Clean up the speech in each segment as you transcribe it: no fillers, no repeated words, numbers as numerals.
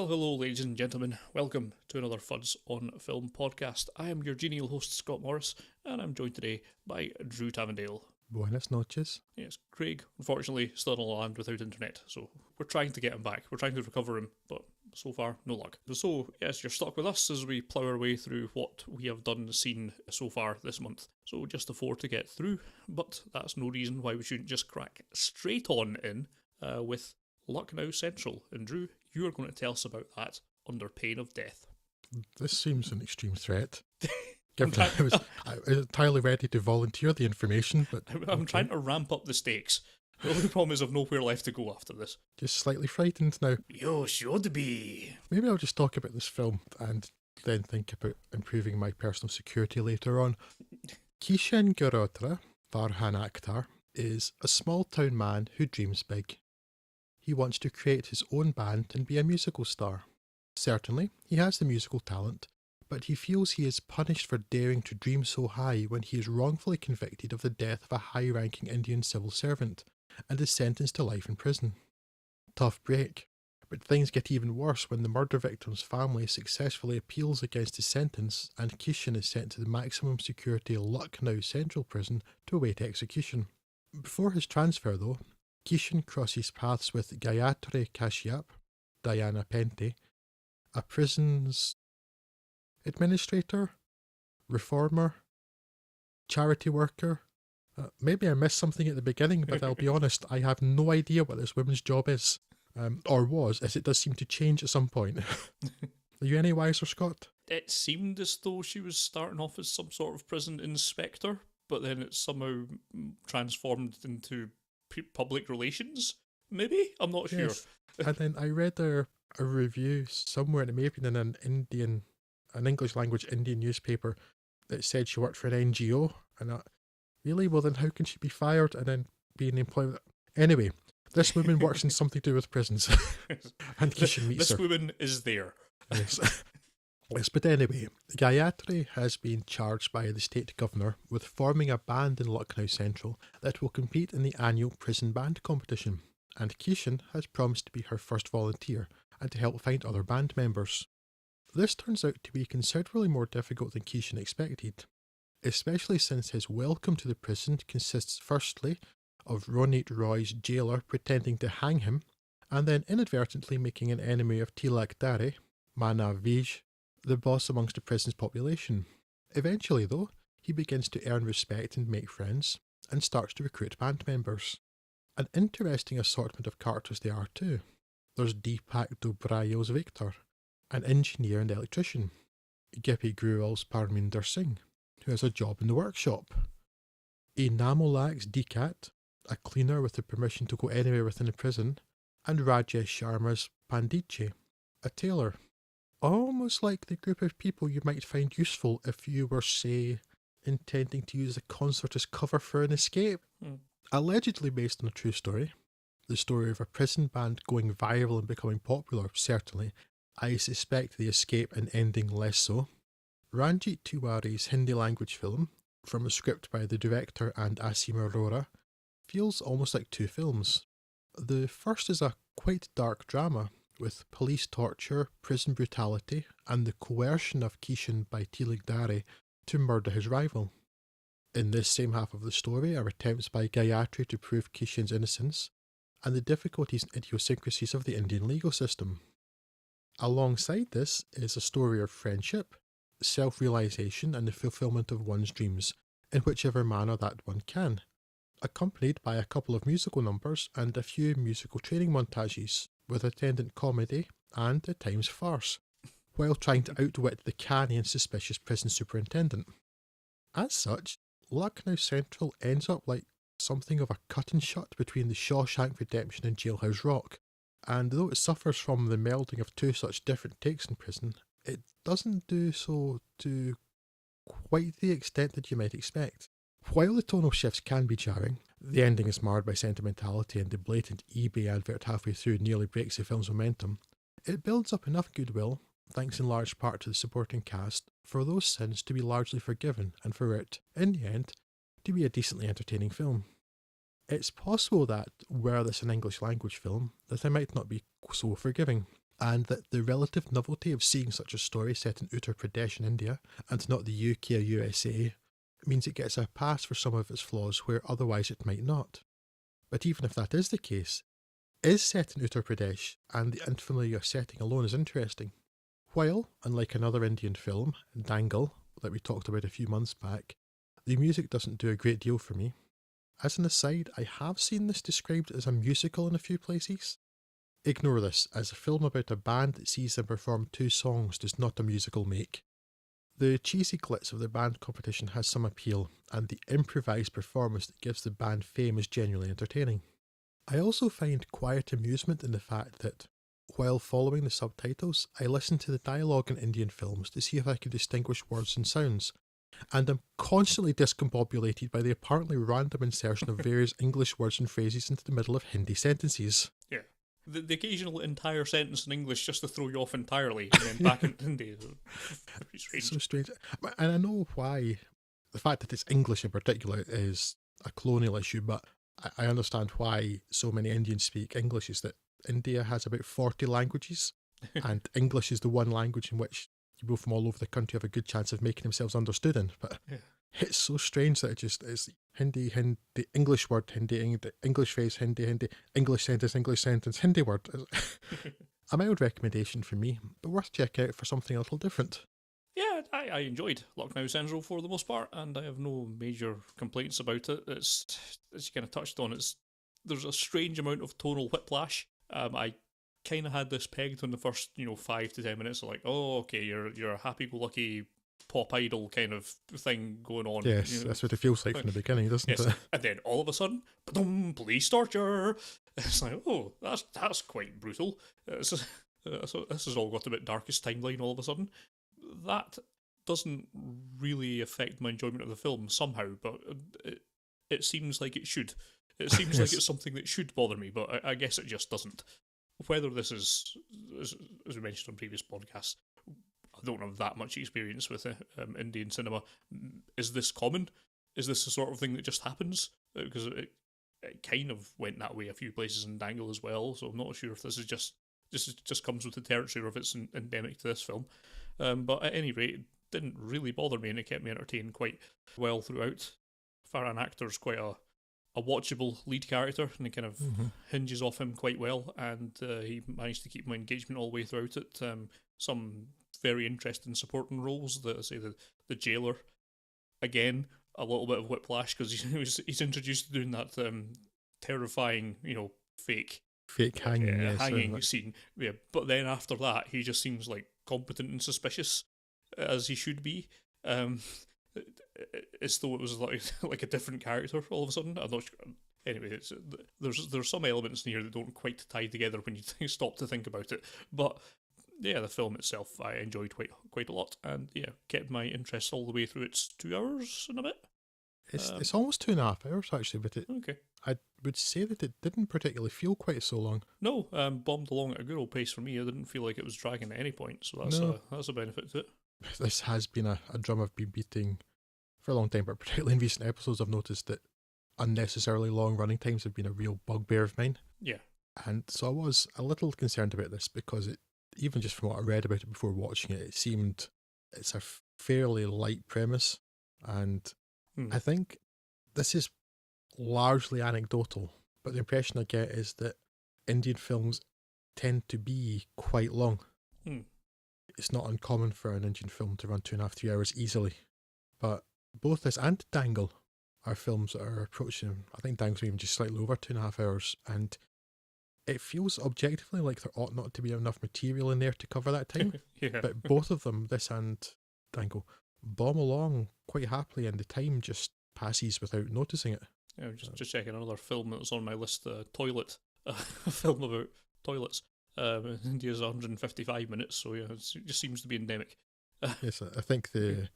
hello, ladies and gentlemen. Welcome to another Fuds on Film podcast. I am your genial host, Scott Morris, and I'm joined today by Drew Tavendale. Buenas noches. Yes, Craig, unfortunately, still on a land without internet, so we're trying to get him back. We're trying to recover him, but so far, no luck. So, yes, you're stuck with us as we plough our way through what we have done and seen so far this month. So, just 4 to get through, but that's no reason why we shouldn't just crack straight on in with Lucknow Central. And Drew, you are going to tell us about that under pain of death. This seems an extreme threat. Given I was entirely ready to volunteer the information, but I'm trying to ramp up the stakes. The only problem is I've nowhere left to go after this. Just slightly frightened now. You should be. Maybe I'll just talk about this film and then think about improving my personal security later on. Kishen Girotra, Farhan Akhtar, is a small-town man who dreams big. He wants to create his own band and be a musical star. Certainly, he has the musical talent, but he feels he is punished for daring to dream so high when he is wrongfully convicted of the death of a high-ranking Indian civil servant and is sentenced to life in prison. Tough break, but things get even worse when the murder victim's family successfully appeals against his sentence and Kishen is sent to the maximum security Lucknow Central prison to await execution. Before his transfer though, Kishen crosses paths with Gayatri Kashyap, Diana Pente, a prison's administrator, reformer, charity worker. Maybe I missed something at the beginning, but I'll be honest, I have no idea what this woman's job is, or was, as it does seem to change at some point. Are you any wiser, Scott? It seemed as though she was starting off as some sort of prison inspector, but then it's somehow transformed into public relations, maybe? I'm not sure. Yes. And then I read a review somewhere, and it may have been in an English language Indian newspaper, that said she worked for an NGO, and really? Well then how can she be fired and then be in employment? Anyway, this woman works in something to do with prisons. And Kishen meets her. This woman is there. Yes. Yes, but anyway, Gayatri has been charged by the state governor with forming a band in Lucknow Central that will compete in the annual prison band competition, and Kishen has promised to be her first volunteer and to help find other band members. This turns out to be considerably more difficult than Kishen expected, especially since his welcome to the prison consists firstly of Ronit Roy's jailer pretending to hang him, and then inadvertently making an enemy of Tilak Dare, Mana Vij, the boss amongst the prison's population. Eventually, though, he begins to earn respect and make friends, and starts to recruit band members. An interesting assortment of characters they are too. There's Deepak Dobrayel's Victor, an engineer and electrician, Gippy Gruel's Parminder Singh, who has a job in the workshop, Enamolak's Deekat, a cleaner with the permission to go anywhere within the prison, and Rajesh Sharma's Panditje, a tailor. Almost like the group of people you might find useful if you were, say, intending to use the concert as cover for an escape. Allegedly based on a true story, the story of a prison band going viral and becoming popular, certainly. I suspect the escape and ending less so. Ranjit Tiwari's Hindi language film, from a script by the director and Asim Arora, feels almost like two films. The first is a quite dark drama, with police torture, prison brutality, and the coercion of Kishen by Tilak Dare to murder his rival. In this same half of the story are attempts by Gayatri to prove Kishen's innocence, and the difficulties and idiosyncrasies of the Indian legal system. Alongside this is a story of friendship, self-realisation and the fulfilment of one's dreams, in whichever manner that one can, accompanied by a couple of musical numbers and a few musical training montages, with attendant comedy and, at times, farce, while trying to outwit the canny and suspicious prison superintendent. As such, Lucknow Central ends up like something of a cut and shut between the Shawshank Redemption and Jailhouse Rock, and though it suffers from the melding of two such different takes in prison, it doesn't do so to quite the extent that you might expect. While the tonal shifts can be jarring, the ending is marred by sentimentality and the blatant eBay advert halfway through nearly breaks the film's momentum. It builds up enough goodwill, thanks in large part to the supporting cast, for those sins to be largely forgiven and for it, in the end, to be a decently entertaining film. It's possible that, were this an English language film, that I might not be so forgiving. and that the relative novelty of seeing such a story set in Uttar Pradesh in India, and not the UK or USA, means it gets a pass for some of its flaws where otherwise it might not. But even if that is the case, is set in Uttar Pradesh, and the unfamiliar setting alone is interesting. While, unlike another Indian film, Dangle, that we talked about a few months back, the music doesn't do a great deal for me. As an aside, I have seen this described as a musical in a few places. Ignore this, as a film about a band that sees them perform 2 songs does not a musical make. The cheesy glitz of the band competition has some appeal, and the improvised performance that gives the band fame is genuinely entertaining. I also find quiet amusement in the fact that, while following the subtitles, I listen to the dialogue in Indian films to see if I can distinguish words and sounds, and I'm constantly discombobulated by the apparently random insertion of various English words and phrases into the middle of Hindi sentences. Yeah. The occasional entire sentence in English just to throw you off entirely, and then back into Hindi. Very strange. So strange. And I know why. The fact that it's English in particular is a colonial issue, but I understand why so many Indians speak English is that India has about 40 languages, and English is the one language in which people from all over the country have a good chance of making themselves understood in. But it's so strange that it's Hindi, the English word, Hindi, the English phrase, Hindi, English sentence, Hindi word. A mild recommendation for me, but worth checking out for something a little different. Yeah, I enjoyed Lucknow Central for the most part, and I have no major complaints about it. It's, as you kind of touched on, there's a strange amount of tonal whiplash. I kind of had this pegged in the first 5 to 10 minutes. Like, oh, okay, you're a happy-go-lucky pop idol kind of thing going on. Yes, that's what it feels like from the beginning, doesn't it? And then all of a sudden, police torture. It's like, oh, that's quite brutal. So this has all got a bit darkest timeline all of a sudden. That doesn't really affect my enjoyment of the film somehow, but it seems like it should. It seems like it's something that should bother me, but I guess it just doesn't. Whether this is, as we mentioned on previous podcasts, I don't have that much experience with Indian cinema. Is this common? Is this the sort of thing that just happens? Because it kind of went that way a few places in Dangle as well, so I'm not sure if this just comes with the territory or if it's endemic to this film. But at any rate, it didn't really bother me, and it kept me entertained quite well throughout. Farhan Akhtar's quite a watchable lead character, and it kind of hinges off him quite well, and he managed to keep my engagement all the way throughout it. Some very interesting supporting roles. The jailer, again, a little bit of whiplash because he's introduced to doing that terrifying, fake hanging scene. Yeah, but then after that, he just seems like competent and suspicious, as he should be. As though it was like a different character all of a sudden. I'm not sure. Anyway, there's some elements in here that don't quite tie together when you stop to think about it. But yeah, the film itself I enjoyed quite a lot, and yeah, kept my interest all the way through. It's 2 hours and a bit. It's almost 2.5 hours actually, but I would say that it didn't particularly feel quite so long. No, bombed along at a good old pace for me. I didn't feel like it was dragging at any point, so that's a benefit to it. This has been a drum I've been beating for a long time, but particularly in recent episodes I've noticed that unnecessarily long running times have been a real bugbear of mine. Yeah. And so I was a little concerned about this because even just from what I read about it before watching it, it seemed it's a fairly light premise, and I think this is largely anecdotal, but the impression I get is that Indian films tend to be quite long. It's not uncommon for an Indian film to run 2.5, 3 hours easily, but both this and Dangle are films that are approaching, I think Dangle's even just slightly over 2.5 hours, and it feels objectively like there ought not to be enough material in there to cover that time. Yeah. But both of them, this and Dangle, bomb along quite happily, and the time just passes without noticing it. Yeah, just checking another film that was on my list, Toilet, a film about toilets. India's 155 minutes, so yeah, it just seems to be endemic. Yes, I think the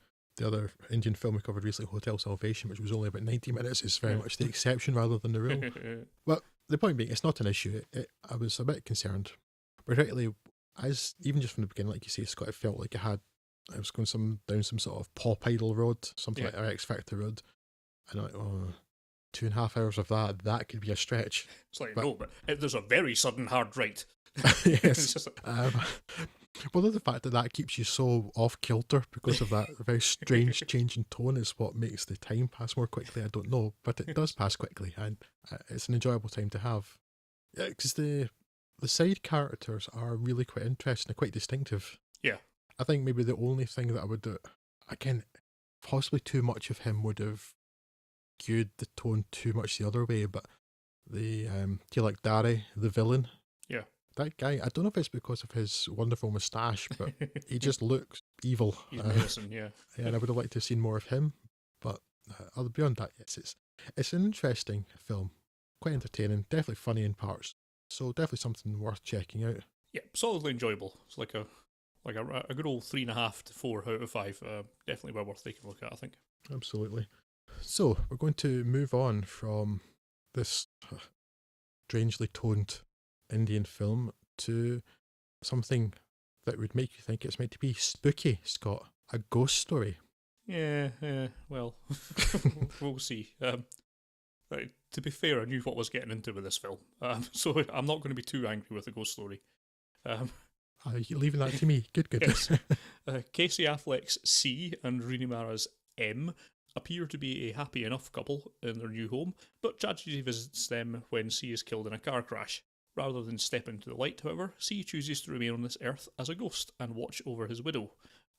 other Indian film we covered recently, Hotel Salvation, which was only about 90 minutes, is very much the exception rather than the rule. Well, the point being, it's not an issue. I was a bit concerned, particularly as even just from the beginning, like you say, Scott, it felt like I was going down some sort of pop idol road, something like our X Factor road, and I'm like, 2.5 hours of that could be a stretch. It's like, but there's a very sudden hard right. It's Yes. just like, Well, the fact that that keeps you so off kilter because of that very strange change in tone is what makes the time pass more quickly. I don't know, but it does pass quickly, and it's an enjoyable time to have. Because the side characters are really quite interesting and quite distinctive. yeah. I think maybe the only thing that I would do, again, possibly too much of him would have skewed the tone too much the other way, but the do you like Dari, the villain? Yeah. That guy, I don't know if it's because of his wonderful moustache, but he just looks evil. He's menacing, yeah. And I would have liked to have seen more of him. But beyond that, yes, it's an interesting film, quite entertaining, definitely funny in parts. So definitely something worth checking out. Yeah, solidly enjoyable. It's like a good old 3.5 to 4 out of 5. Definitely well worth taking a look at, I think. Absolutely. So we're going to move on from this strangely toned Indian film to something that would make you think it's meant to be spooky, Scott. A ghost story. Yeah, well, we'll see. Right, to be fair, I knew what I was getting into with this film, so I'm not going to be too angry with the ghost story. You're leaving that to me. Good. Yes. Casey Affleck's C and Rooney Mara's M appear to be a happy enough couple in their new home, but tragedy visits them when C is killed in a car crash. Rather than step into the light, however, C chooses to remain on this earth as a ghost and watch over his widow.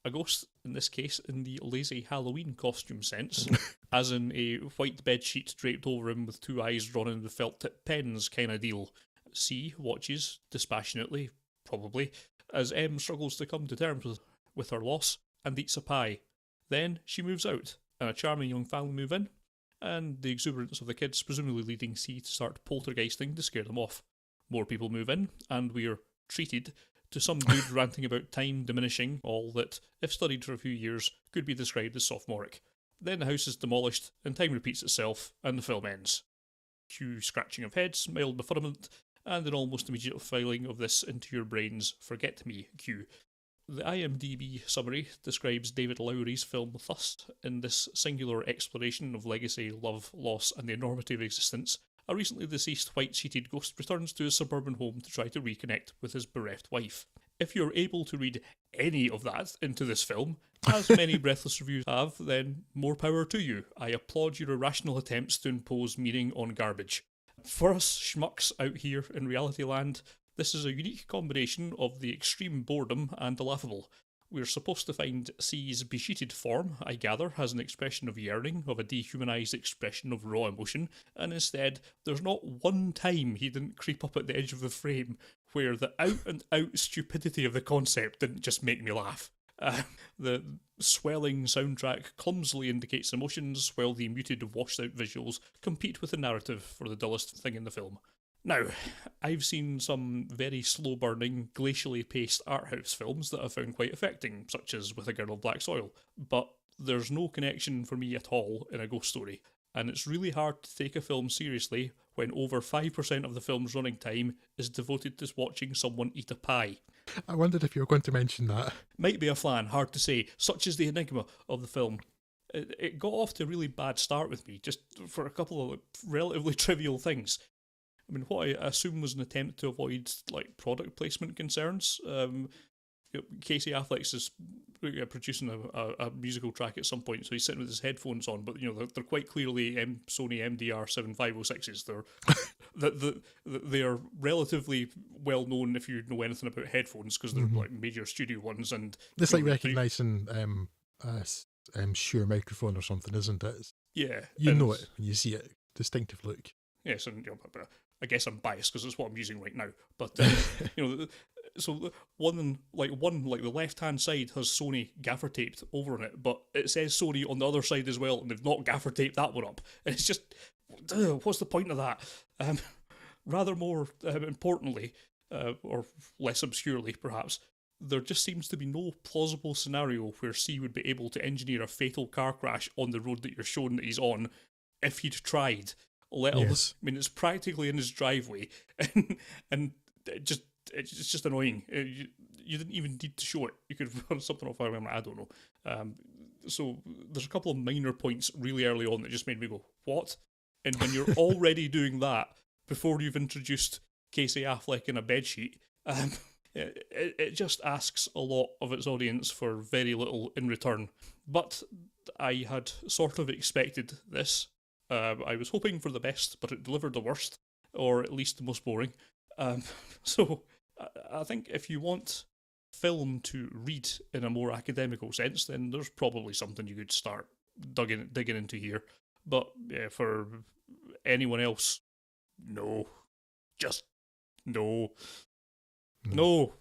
A ghost, in this case, in the lazy Halloween costume sense, as in a white bedsheet draped over him with two eyes drawn in with felt-tip pens kind of deal. C watches, dispassionately, probably, as M struggles to come to terms with her loss and eats a pie. Then she moves out, and a charming young family move in, and the exuberance of the kids presumably leading C to start poltergeisting to scare them off. More people move in, and we're treated to some dude ranting about time diminishing, all that, if studied for a few years, could be described as sophomoric. Then the house is demolished, and time repeats itself, and the film ends. Cue scratching of heads, mild befuddlement, and an almost immediate filing of this into your brain's forget me cue. The IMDb summary describes David Lowry's film thus: in this singular exploration of legacy, love, loss, and the enormity of existence, a recently deceased white-sheeted ghost returns to his suburban home to try to reconnect with his bereft wife. If you're able to read any of that into this film, as many breathless reviews have, then more power to you. I applaud your irrational attempts to impose meaning on garbage. For us schmucks out here in reality land, this is a unique combination of the extreme boredom and the laughable. We're supposed to find C's besheeted form, I gather, has an expression of yearning, of a dehumanised expression of raw emotion, and instead, there's not one time he didn't creep up at the edge of the frame where the out-and-out stupidity of the concept didn't just make me laugh. The swelling soundtrack clumsily indicates emotions, while the muted, washed-out visuals compete with the narrative for the dullest thing in the film. Now, I've seen some very slow-burning, glacially paced art house films that I've found quite affecting, such as With a Girl of Black Soil, but there's no connection for me at all in a ghost story, and it's really hard to take a film seriously when over 5% of the film's running time is devoted to watching someone eat a pie. I wondered if you were going to mention that. Might be a flan, hard to say, such is the enigma of the film. It got off to a really bad start with me, just for a couple of relatively trivial things. I mean, what I assume was an attempt to avoid product placement concerns. Casey Affleck's is producing a musical track at some point, so he's sitting with his headphones on. But they're quite clearly Sony MDR 7506s. They are relatively well known if you know anything about headphones, because they're like major studio ones. And it's like recognising a Shure microphone or something, isn't it? Yeah, you know it when you see it. Distinctive look. Yes, and I guess I'm biased because it's what I'm using right now. But so one the left hand side has Sony gaffer taped over on it, but it says Sony on the other side as well, and they've not gaffer taped that one up. And it's just, what's the point of that? Rather more importantly, or less obscurely perhaps, there just seems to be no plausible scenario where C would be able to engineer a fatal car crash on the road that you're shown that he's on if he'd tried. Yes. I mean, it's practically in his driveway, and it's just annoying. You didn't even need to show it. You could run something off. I don't know. So there's a couple of minor points really early on that just made me go, what? And when you're already doing that before you've introduced Casey Affleck in a bedsheet, It just asks a lot of its audience for very little in return. But I had sort of expected this. I was hoping for the best, but it delivered the worst, or at least the most boring. So I think if you want film to read in a more academical sense, then there's probably something you could start digging into here. But yeah, for anyone else, no. Just no. No.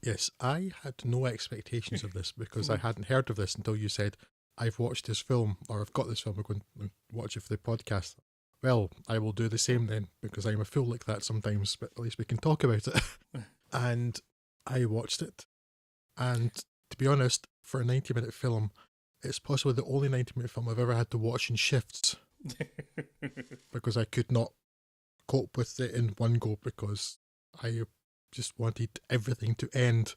Yes, I had no expectations of this because I hadn't heard of this until you said, I've watched this film, or I've got this film, I'm going to watch it for the podcast. Well, I will do the same then, because I'm a fool like that sometimes, but at least we can talk about it. And I watched it. And to be honest, for a 90-minute film, it's possibly the only 90-minute film I've ever had to watch in shifts. Because I could not cope with it in one go, because I just wanted everything to end.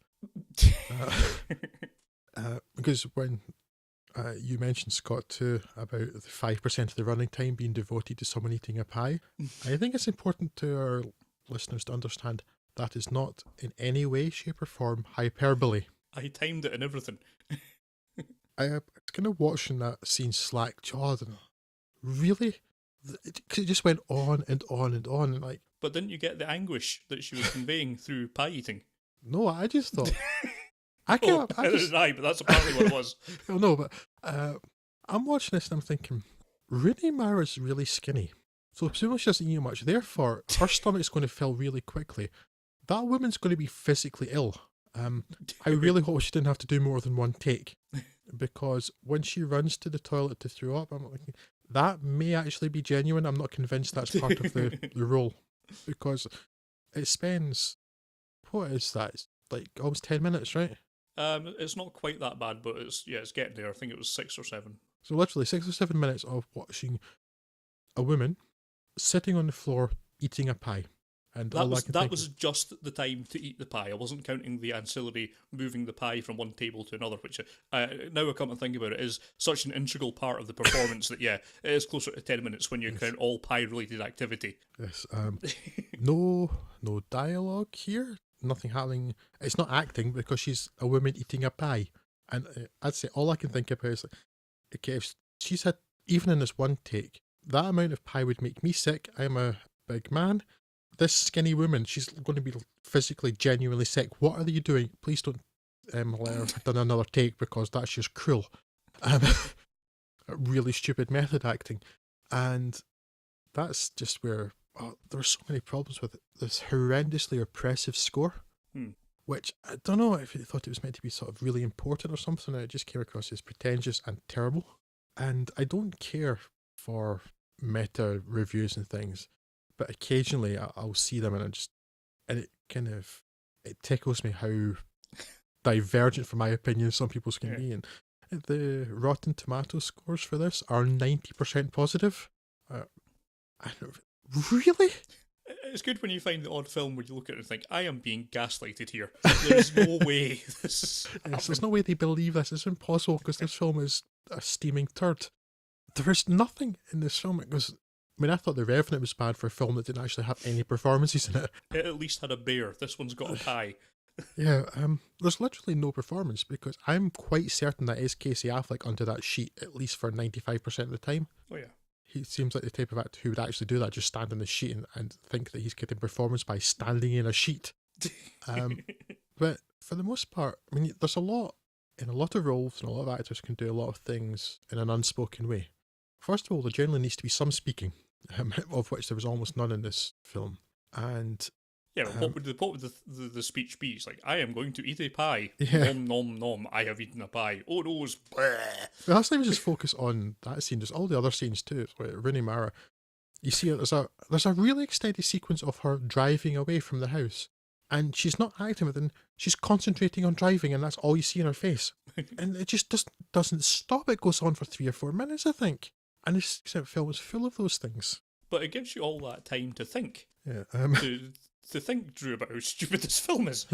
Because when you mentioned, Scott, too, about the 5% of the running time being devoted to someone eating a pie, I think it's important to our listeners to understand that is not in any way, shape or form hyperbole. I timed it and everything. I was kind of watching that scene slack-jawed and really? It just went on and on and on. And like, but didn't you get the anguish that she was conveying through pie eating? No, I just thought... But that's apparently what it was. Oh, no, but I'm watching this and I'm thinking, Rooney Mara's really skinny. So assuming she doesn't eat much, therefore her stomach's going to fill really quickly. That woman's going to be physically ill. I really hope she didn't have to do more than one take. Because when she runs to the toilet to throw up, I'm thinking, that may actually be genuine. I'm not convinced that's part of the role. Because it spends, what is that? It's like almost 10 minutes, right? It's not quite that bad, but it's getting there. I think it was 6 or 7. So literally 6 or 7 minutes of watching a woman sitting on the floor eating a pie. And that was just the time to eat the pie. I wasn't counting the ancillary moving the pie from one table to another, which now I come to think about it, is such an integral part of the performance that it is closer to 10 minutes when you count all pie-related activity. Yes. No dialogue here. Nothing happening. It's not acting because she's a woman eating a pie. And I'd say all I can think about is, okay, if she's had, even in this one take, that amount of pie would make me sick. I'm a big man. This skinny woman, she's going to be physically, genuinely sick. What are you doing? Please don't let her have done another take, because that's just cruel. Really stupid method acting. And that's just where there's so many problems with it. This horrendously oppressive score, which I don't know if you thought it was meant to be sort of really important or something, and it just came across as pretentious and terrible. And I don't care for meta reviews and things, but occasionally I'll see them and it tickles me how divergent from my opinion some people's can be. And the Rotten Tomatoes scores for this are 90% positive. Really? It's good when you find the odd film where you look at it and think, I am being gaslighted here. There's no way this there's no way they believe this. It's impossible, because this film is a steaming turd. There is nothing in this film. I thought The Revenant was bad for a film that didn't actually have any performances in it. It at least had a bear. This one's got a pie. Yeah, there's literally no performance, because I'm quite certain that is Casey Affleck under that sheet, at least for 95% of the time. Oh yeah. He seems like the type of actor who would actually do that, just stand on the sheet and think that he's getting performance by standing in a sheet. But for the most part, there's a lot of roles, and a lot of actors can do a lot of things in an unspoken way. First of all, there generally needs to be some speaking, of which there was almost none in this film. And yeah, what would the speech be? It's like, I am going to eat a pie. Yeah. Nom nom nom. I have eaten a pie. Oh no, it's bleh. Well, that's not even just focus on that scene. There's all the other scenes too. It's like Rooney Mara. You see, there's a really extended sequence of her driving away from the house, and she's not acting with it. She's concentrating on driving, and that's all you see in her face. And it just doesn't stop. It goes on for 3 or 4 minutes, I think. And this film is full of those things. But it gives you all that time to think. Yeah. To think, Drew, about how stupid this film is.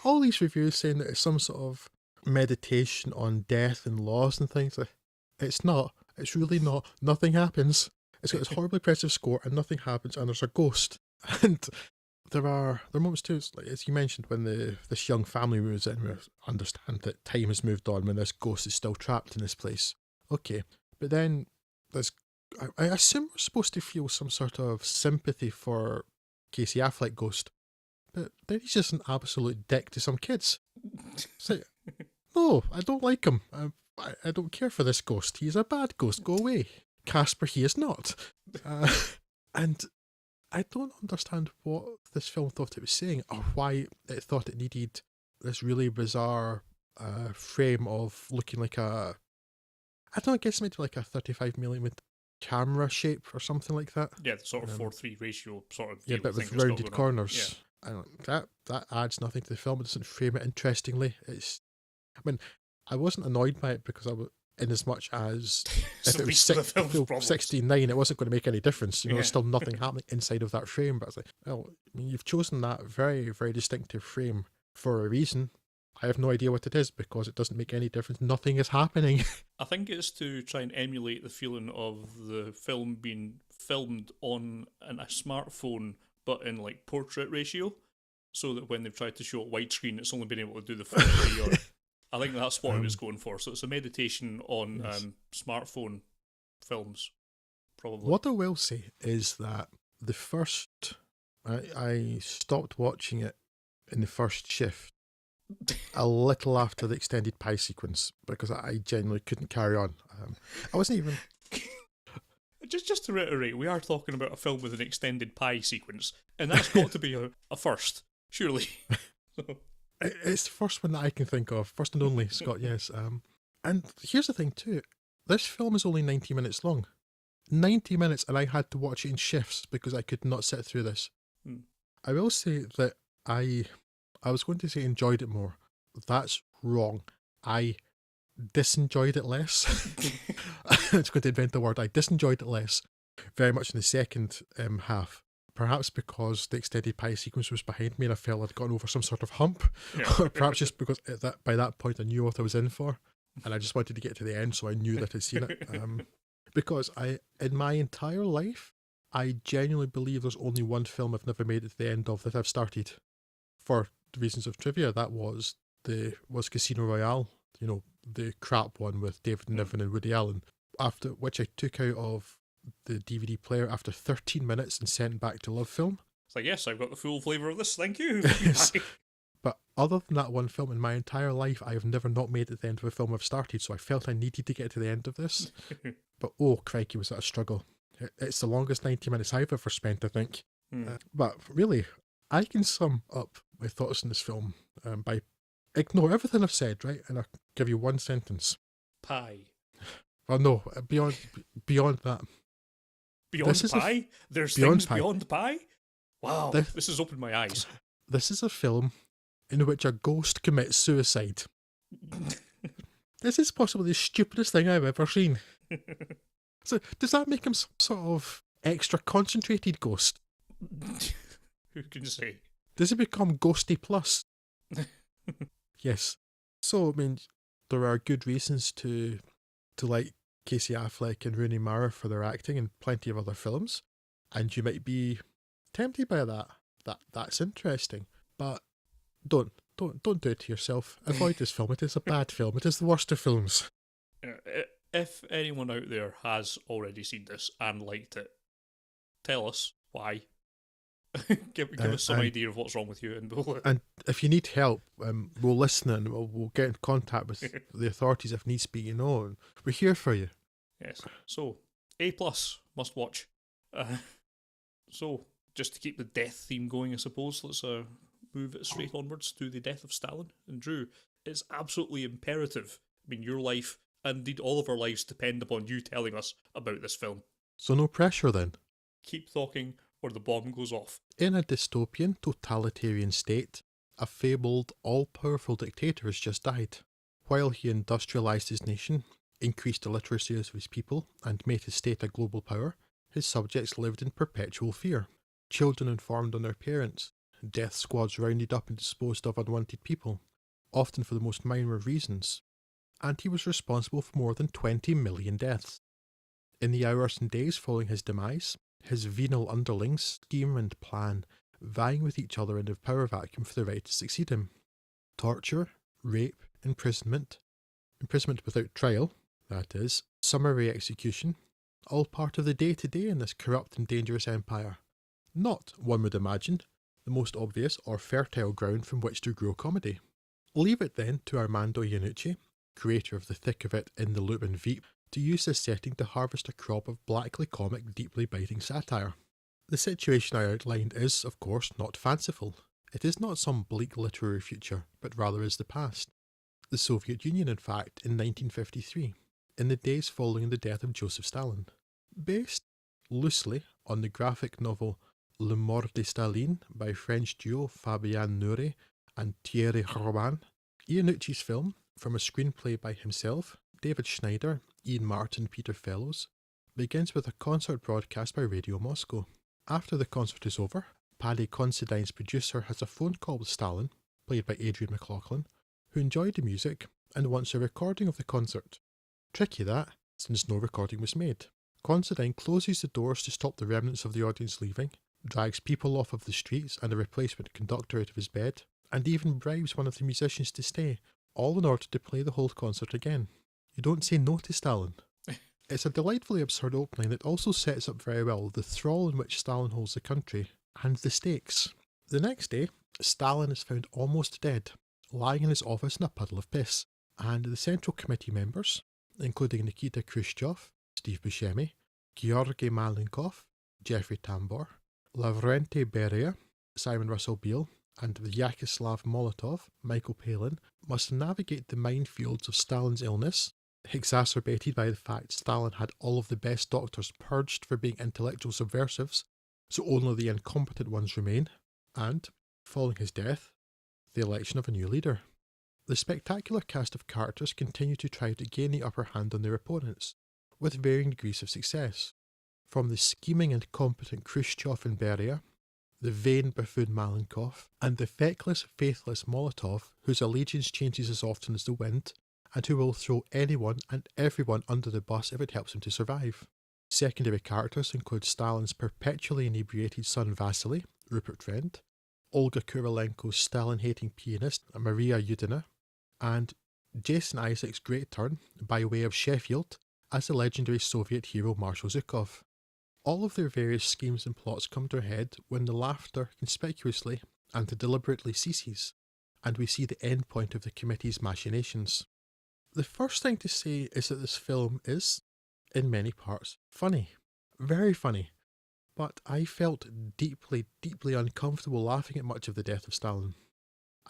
All these reviews saying that it's some sort of meditation on death and loss and things. It's not. It's really not. Nothing happens. It's got this horribly oppressive score and nothing happens, and there's a ghost. And there are moments too, like, as you mentioned, when this young family moves in, we understand that time has moved on when this ghost is still trapped in this place. Okay, but then there's, I assume we're supposed to feel some sort of sympathy for Casey Affleck ghost, but then he's just an absolute dick to some kids. It's like, no, I don't like him. I don't care for this ghost. He's a bad ghost. Go away. Casper, he is not. And I don't understand what this film thought it was saying, or why it thought it needed this really bizarre frame of looking like a, I don't know, I guess maybe like a 35mm camera shape or something like that. Yeah, the sort of 4:3 ratio sort of Yeah, deal but thing with that's got rounded going on. corners. I don't, that adds nothing to the film. It doesn't frame it interestingly. I mean, I wasn't annoyed by it because I was, in as much as It's if the it was least of the film's problems. 69, it wasn't going to make any difference. You know, Yeah. there's still nothing happening inside of that frame. But it's like, well, I mean, you've chosen that very, very distinctive frame for a reason. I have no idea what it is because it doesn't make any difference. Nothing is happening. I think it's to try and emulate the feeling of the film being filmed on a smartphone, but in like portrait ratio, so that when they've tried to show it widescreen, it's only been able to do the 4:3. Or I think that's what it was going for. So it's a meditation on Yes. smartphone films, probably. What I will say is that the first, I stopped watching it in the first shift a little after the extended pie sequence because I genuinely couldn't carry on. I wasn't even. Just to reiterate, we are talking about a film with an extended pie sequence, and that's got to be a first, surely. It's the first one that I can think of, first and only, Scott. Yes. And here's the thing too: this film is only 90 minutes long. 90 minutes, and I had to watch it in shifts because I could not sit through this. I will say that I was going to say enjoyed it more. That's wrong. I disenjoyed it less. I was going to invent the word. I disenjoyed it less, very much in the second half. Perhaps because the extended pie sequence was behind me and I felt I'd gotten over some sort of hump, or perhaps just because by that point I knew what I was in for, and I just wanted to get to the end so I knew that I'd seen it. Because in my entire life, I genuinely believe there's only one film I've never made it to the end of that I've started. For reasons of trivia, that was Casino Royale, you know, the crap one with David Niven and Woody Allen, after which I took out of the DVD player after 13 minutes and sent back to Love Film. It's like, yes, I've got the full flavour of this, thank you. Yes. But other than that one film, in my entire life, I have never not made it to the end of a film I've started, so I felt I needed to get to the end of this. But oh, crikey, was that a struggle. It's the longest 90 minutes I've ever spent, I think. But really, I can sum up my thoughts on this film by ignore everything I've said, right? And I'll give you one sentence. Pie. Well, no, beyond that. Beyond pie? There's beyond things pie. beyond pie? Wow, this has opened my eyes. This is a film in which a ghost commits suicide. This is possibly the stupidest thing I've ever seen. So, does that make him some sort of extra concentrated ghost? Who can say? Does he become Ghosty Plus? Yes. So, I mean, there are good reasons to like Casey Affleck and Rooney Mara for their acting in plenty of other films, and you might be tempted by that. That's interesting, but don't do it to yourself. Avoid this film. It is a bad film. It is the worst of films. If anyone out there has already seen this and liked it, tell us why. give us some idea of what's wrong with you, and if you need help, we'll listen and we'll get in contact with the authorities if needs be. You know, and we're here for you. Yes. So A+ must watch. So just to keep the death theme going, I suppose, let's move it straight onwards to the Death of Stalin. And Drew, it's absolutely imperative. I mean, your life and indeed all of our lives depend upon you telling us about this film. So no pressure then. Keep talking or the bomb goes off. In a dystopian, totalitarian state, a fabled, all-powerful dictator has just died. While he industrialised his nation, increased the literacy of his people, and made his state a global power, his subjects lived in perpetual fear. Children informed on their parents, death squads rounded up and disposed of unwanted people, often for the most minor of reasons, and he was responsible for more than 20 million deaths. In the hours and days following his demise, his venal underlings scheme and plan vying with each other in the power vacuum for the right to succeed him. Torture, rape, imprisonment without trial, that is, summary execution, all part of the day-to-day in this corrupt and dangerous empire. Not, one would imagine, the most obvious or fertile ground from which to grow comedy. Leave it then to Armando Iannucci, creator of The Thick of It in the Loop and Veep, to use this setting to harvest a crop of blackly comic, deeply biting satire. The situation I outlined is, of course, not fanciful. It is not some bleak literary future, but rather is the past. The Soviet Union, in fact, in 1953, in the days following the death of Joseph Stalin. Based, loosely, on the graphic novel Le Mort de Staline by French duo Fabian Nouri and Thierry Robin, Iannucci's film, from a screenplay by himself, David Schneider, Ian Martin and Peter Fellows, begins with a concert broadcast by Radio Moscow. After the concert is over, Paddy Considine's producer has a phone call with Stalin, played by Adrian McLaughlin, who enjoyed the music and wants a recording of the concert. Tricky that, since no recording was made. Considine closes the doors to stop the remnants of the audience leaving, drags people off of the streets and a replacement conductor out of his bed, and even bribes one of the musicians to stay, all in order to play the whole concert again. You don't say no to Stalin. It's a delightfully absurd opening that also sets up very well the thrall in which Stalin holds the country, and the stakes. The next day, Stalin is found almost dead, lying in his office in a puddle of piss, and the Central Committee members, including Nikita Khrushchev, Steve Buscemi, Georgy Malenkov, Jeffrey Tambor, Lavrenti Beria, Simon Russell Beale, and Vyacheslav Molotov, Michael Palin, must navigate the minefields of Stalin's illness, exacerbated by the fact Stalin had all of the best doctors purged for being intellectual subversives, so only the incompetent ones remain, and, following his death, the election of a new leader. The spectacular cast of characters continue to try to gain the upper hand on their opponents, with varying degrees of success, from the scheming and competent Khrushchev and Beria, the vain buffoon Malenkov, and the feckless, faithless Molotov, whose allegiance changes as often as the wind, and who will throw anyone and everyone under the bus if it helps him to survive. Secondary characters include Stalin's perpetually inebriated son Vasily, Rupert Friend, Olga Kurilenko's Stalin-hating pianist Maria Yudina, and Jason Isaac's great turn, by way of Sheffield, as the legendary Soviet hero Marshal Zhukov. All of their various schemes and plots come to a head when the laughter conspicuously and deliberately ceases, and we see the end point of the committee's machinations. The first thing to say is that this film is, in many parts, funny. Very funny. But I felt deeply, deeply uncomfortable laughing at much of the death of Stalin.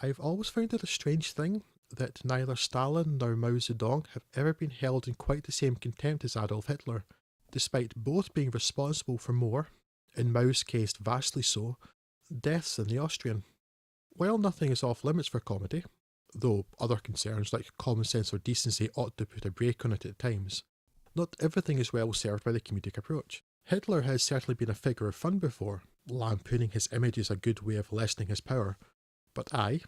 I've always found it a strange thing that neither Stalin nor Mao Zedong have ever been held in quite the same contempt as Adolf Hitler, despite both being responsible for more, in Mao's case vastly so, deaths than the Austrian. While nothing is off limits for comedy, though other concerns like common sense or decency ought to put a brake on it at times, not everything is well served by the comedic approach. Hitler has certainly been a figure of fun before, lampooning his image is a good way of lessening his power, but I,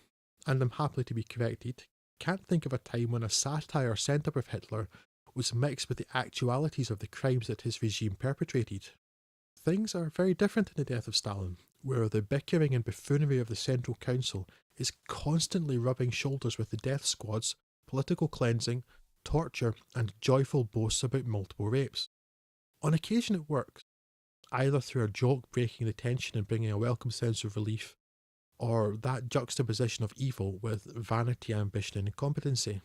and am happily to be corrected, can't think of a time when a satire sent up of Hitler was mixed with the actualities of the crimes that his regime perpetrated. Things are very different in the death of Stalin, where the bickering and buffoonery of the Central Council is constantly rubbing shoulders with the death squads, political cleansing, torture, and joyful boasts about multiple rapes. On occasion it works, either through a joke breaking the tension and bringing a welcome sense of relief, or that juxtaposition of evil with vanity, ambition, and incompetency.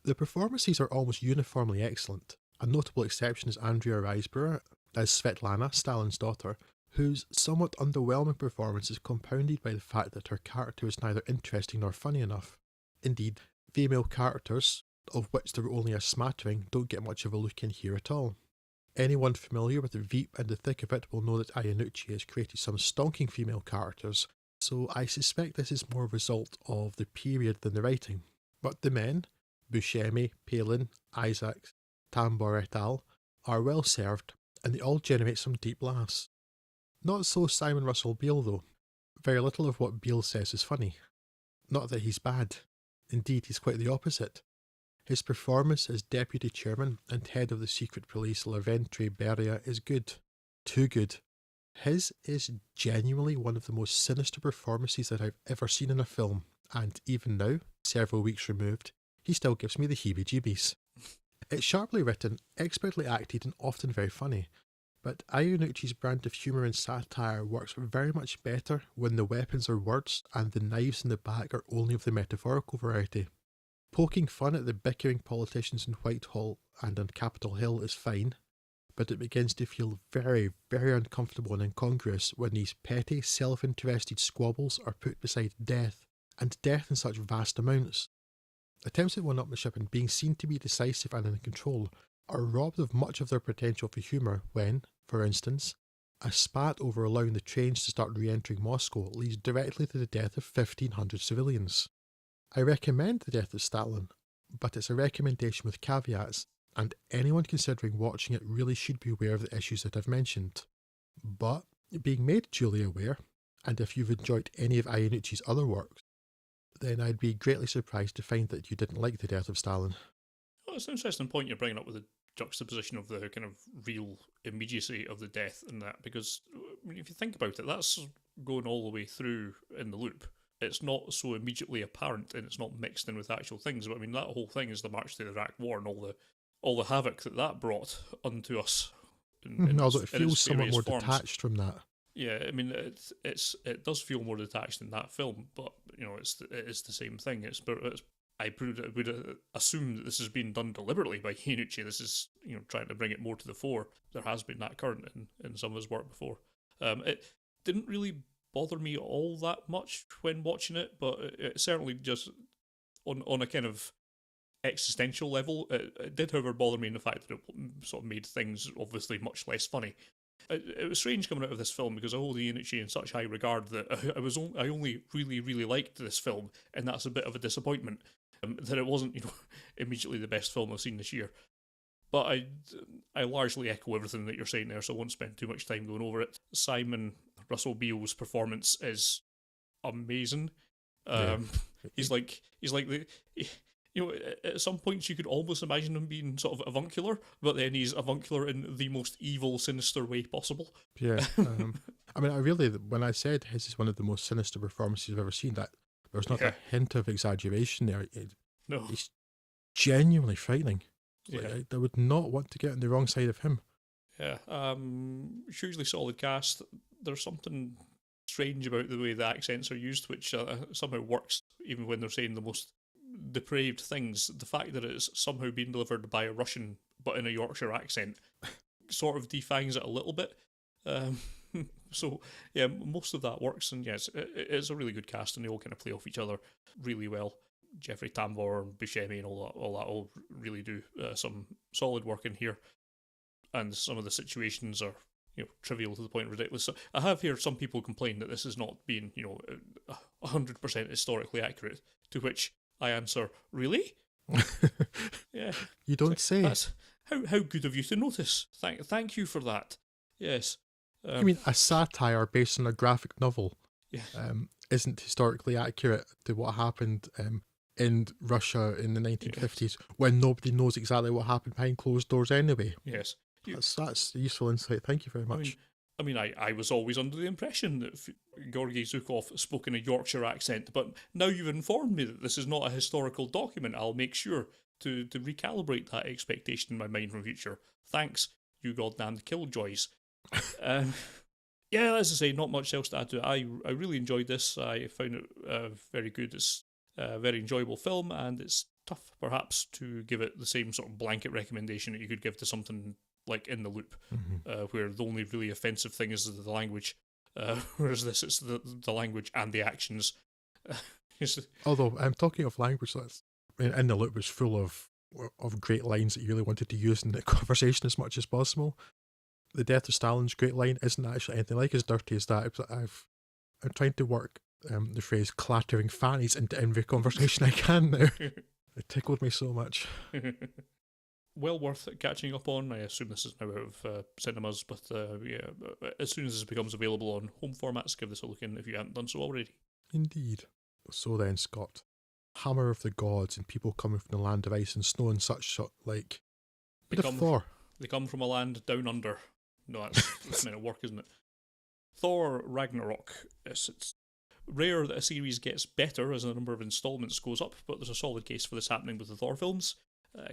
The performances are almost uniformly excellent. A notable exception is Andrea Riseborough as Svetlana, Stalin's daughter, whose somewhat underwhelming performance is compounded by the fact that her character is neither interesting nor funny enough. Indeed, female characters, of which there are only a smattering, don't get much of a look in here at all. Anyone familiar with the Veep and the thick of it will know that Iannucci has created some stonking female characters, so I suspect this is more a result of the period than the writing. But the men, Buscemi, Palin, Isaacs, Tambor et al., are well served, and they all generate some deep laughs. Not so Simon Russell Beale though. Very little of what Beale says is funny. Not that he's bad. Indeed, he's quite the opposite. His performance as Deputy Chairman and Head of the Secret Police Lavrenti Beria is good. Too good. His is genuinely one of the most sinister performances that I've ever seen in a film, and even now, several weeks removed, he still gives me the heebie-jeebies. It's sharply written, expertly acted, and often very funny, but Iannucci's brand of humour and satire works very much better when the weapons are words and the knives in the back are only of the metaphorical variety. Poking fun at the bickering politicians in Whitehall and on Capitol Hill is fine, but it begins to feel very, very uncomfortable and incongruous when these petty, self-interested squabbles are put beside death, and death in such vast amounts. Attempts at one-upmanship and being seen to be decisive and in control are robbed of much of their potential for humour when, for instance, a spat over allowing the trains to start re-entering Moscow leads directly to the death of 1,500 civilians. I recommend The Death of Stalin, but it's a recommendation with caveats, and anyone considering watching it really should be aware of the issues that I've mentioned. But, being made duly aware, and if you've enjoyed any of Iannucci's other works, then I'd be greatly surprised to find that you didn't like The Death of Stalin. Well, it's an interesting point you're bringing up with the juxtaposition of the kind of real immediacy of the death in that, because I mean, if you think about it, that's going all the way through in the loop. It's not so immediately apparent and it's not mixed in with actual things. But I mean, that whole thing is the march to the Iraq War and all the havoc that brought unto us. Although it feels somewhat more detached from that. Yeah, I mean, it does feel more detached in that film, but you know, it is the same thing. I would assume that this has been done deliberately by Iannucci. This is, you know, trying to bring it more to the fore. There has been that current in some of his work before. It didn't really bother me all that much when watching it, but it certainly just on a kind of existential level, it did, however, bother me in the fact that it sort of made things obviously much less funny. It was strange coming out of this film because I hold Iannucci in such high regard that I only really, really liked this film, and that's a bit of a disappointment that it wasn't, you know, immediately the best film I've seen this year. But I largely echo everything that you're saying there, so I won't spend too much time going over it. Simon Russell Beale's performance is amazing. He's like the. You know, at some points you could almost imagine him being sort of avuncular, but then he's avuncular in the most evil, sinister way possible. Yeah. I mean, when I said his is one of the most sinister performances I've ever seen, that there's not a hint of exaggeration there. No. It's genuinely frightening. Yeah. I would not want to get on the wrong side of him. Yeah. Hugely solid cast. There's something strange about the way the accents are used, which somehow works, even when they're saying the most depraved things. The fact that it's somehow being delivered by a Russian but in a Yorkshire accent sort of defangs it a little bit. So yeah, most of that works, and yes, it's a really good cast, and they all kind of play off each other really well. Jeffrey Tambor and Buscemi and all that all really do some solid work in here, and some of the situations are, you know, trivial to the point of ridiculous. So I have heard some people complain that this is not being, you know, 100% historically accurate, to which I answer, really? Yeah. You don't say. That's how good of you to notice. Thank you for that. Yes. I mean, a satire based on a graphic novel isn't historically accurate to what happened in Russia in the 1950s, when nobody knows exactly what happened behind closed doors anyway. Yes. That's a useful insight. Thank you very much. I mean, I was always under the impression that Georgy Zhukov spoke in a Yorkshire accent, but now you've informed me that this is not a historical document. I'll make sure to recalibrate that expectation in my mind from future. Thanks, you goddamned killjoys. Yeah, as I say, not much else to add to it. I really enjoyed this. I found it very good. It's a very enjoyable film, and it's tough, perhaps, to give it the same sort of blanket recommendation that you could give to something like In the Loop, where the only really offensive thing is the language, whereas this, it's the language and the actions. Although, I'm talking of language, In the Loop was full of great lines that you really wanted to use in the conversation as much as possible. The Death of Stalin's great line isn't actually anything like as dirty as that. I'm trying to work the phrase clattering fannies into every conversation I can now. It tickled me so much. Well worth catching up on. I assume this is now out of cinemas, but yeah, as soon as this becomes available on home formats, give this a look in if you haven't done so already. Indeed. So then, Scott, Hammer of the Gods and people coming from the land of ice and snow and such like. Bit of Thor. They come from a land down under. No, that's meant to work, isn't it? Thor Ragnarok. It's rare that a series gets better as the number of installments goes up, but there's a solid case for this happening with the Thor films.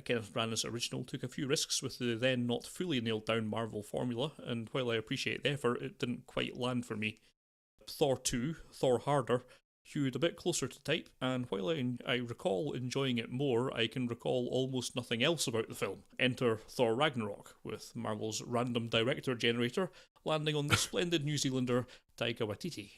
Kenneth Branagh's original took a few risks with the then not fully nailed down Marvel formula, and while I appreciate the effort, it didn't quite land for me. Thor 2, Thor Harder, hewed a bit closer to type, and while I recall enjoying it more, I can recall almost nothing else about the film. Enter Thor Ragnarok, with Marvel's random director generator landing on the splendid New Zealander Taika Waititi.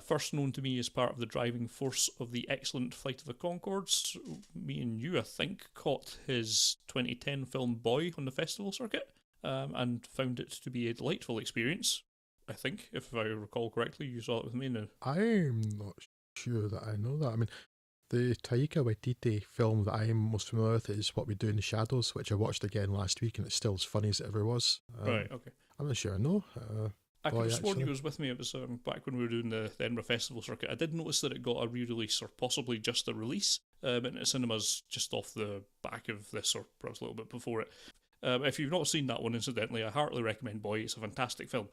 First known to me as part of the driving force of the excellent Flight of the Conchords, me and you, I think, caught his 2010 film Boy on the festival circuit, and found it to be a delightful experience. I think, if I recall correctly, you saw it with me now. I'm not sure that I know that. I mean, the Taika Waititi film that I'm most familiar with is What We Do in the Shadows, which I watched again last week, and it's still as funny as it ever was. Right, okay. I'm not sure I know. I could have sworn you was with me. It was back when we were doing the Edinburgh Festival circuit. I did notice that it got a re-release, or possibly just a release, in the cinemas just off the back of this, or perhaps a little bit before it. If you've not seen that one, incidentally, I heartily recommend Boy. It's a fantastic film.